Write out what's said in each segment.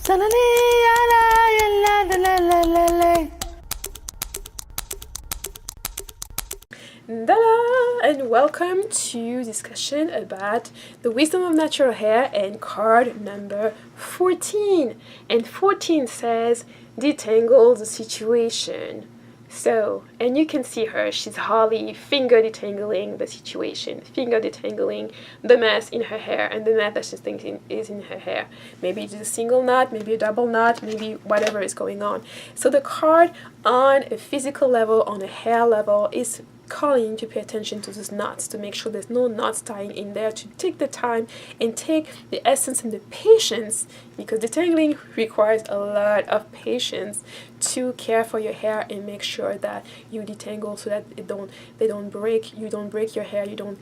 And welcome to discussion about the wisdom of natural hair and card number 14. And 14 says, detangle the situation. So, and you can see her, she's Holly, finger detangling the situation, finger detangling the mess in her hair, and the mess that she's thinking is in her hair. Maybe it's a single knot, maybe a double knot, maybe whatever is going on. So the card on a physical level, on a hair level, is calling you to pay attention to those knots, to make sure there's no knots tying in there, to take the time and take the essence and the patience, because detangling requires a lot of patience to care for your hair and make sure that you detangle so that they don't break, you don't break your hair, you don't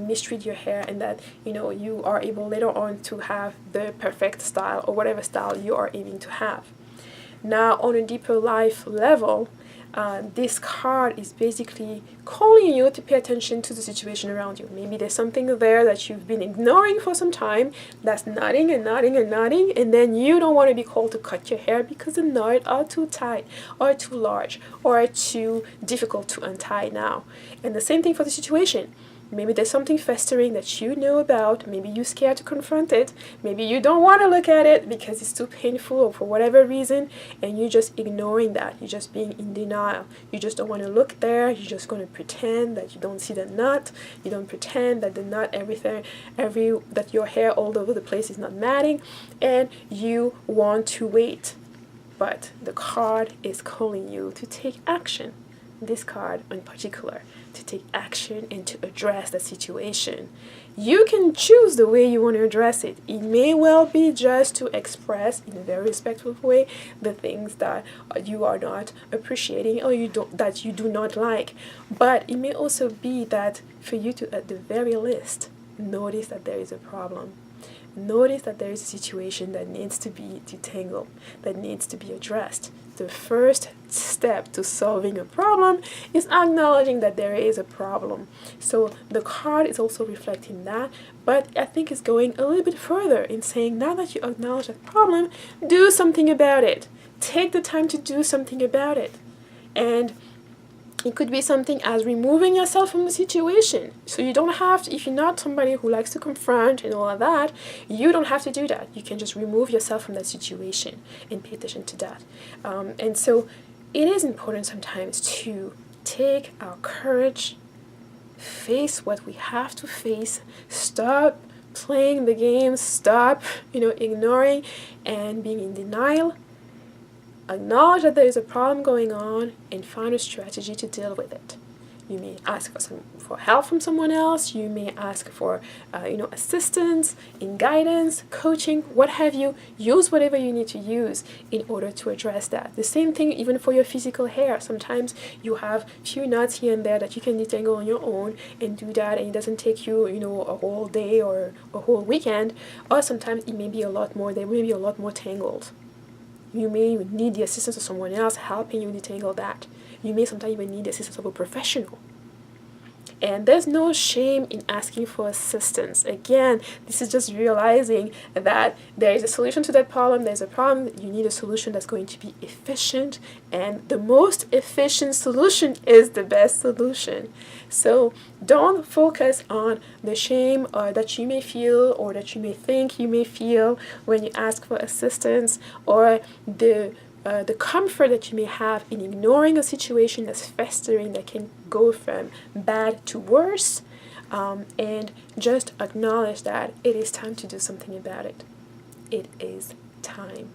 mistreat your hair, and that you are able later on to have the perfect style or whatever style you are aiming to have. Now on a deeper life level, this card is basically calling you to pay attention to the situation around you. Maybe there's something there that you've been ignoring for some time that's knotting and knotting and knotting, and then you don't want to be called to cut your hair because the knots are too tight or too large or too difficult to untie now. And the same thing for the situation. Maybe there's something festering that you know about, maybe you're scared to confront it, maybe you don't want to look at it because it's too painful or for whatever reason, and you're just ignoring that, you're just being in denial, you just don't want to look there, you're just going to pretend that you don't see the knot, you don't pretend that the knot, that your hair all over the place is not matting, and you want to wait. But the card is calling you to take action. This card in particular, to take action and to address the situation. You can choose the way you want to address it. It may well be just to express in a very respectful way the things that you are not appreciating or that you do not like. But it may also be that for you to, at the very least, notice that there is a problem. Notice that there is a situation that needs to be detangled, that needs to be addressed. The first step to solving a problem is acknowledging that there is a problem. So the card is also reflecting that, but I think it's going a little bit further in saying, now that you acknowledge that problem, do something about it. Take the time to do something about it. And it could be something as removing yourself from the situation. So you don't have to, if you're not somebody who likes to confront and all of that, you don't have to do that. You can just remove yourself from that situation and pay attention to that. And so it is important sometimes to take our courage, face what we have to face, stop playing the game, stop, ignoring and being in denial. Acknowledge that there is a problem going on and find a strategy to deal with it. You may ask for help from someone else. You may ask for assistance, in guidance, coaching, what have you. Use whatever you need to use in order to address that. The same thing even for your physical hair. Sometimes you have few knots here and there that you can detangle on your own and do that, and it doesn't take you a whole day or a whole weekend. Or sometimes it may be a lot more. They may be a lot more tangled. You may need the assistance of someone else helping you detangle that. You may sometimes even need the assistance of a professional. And there's no shame in asking for assistance. Again, this is just realizing that there is a solution to that problem. There's a problem. You need a solution that's going to be efficient. And the most efficient solution is the best solution. So don't focus on the shame that you may feel or that you may think you may feel when you ask for assistance, or the comfort that you may have in ignoring a situation that's festering, that can go from bad to worse, and just acknowledge that it is time to do something about it. It is time.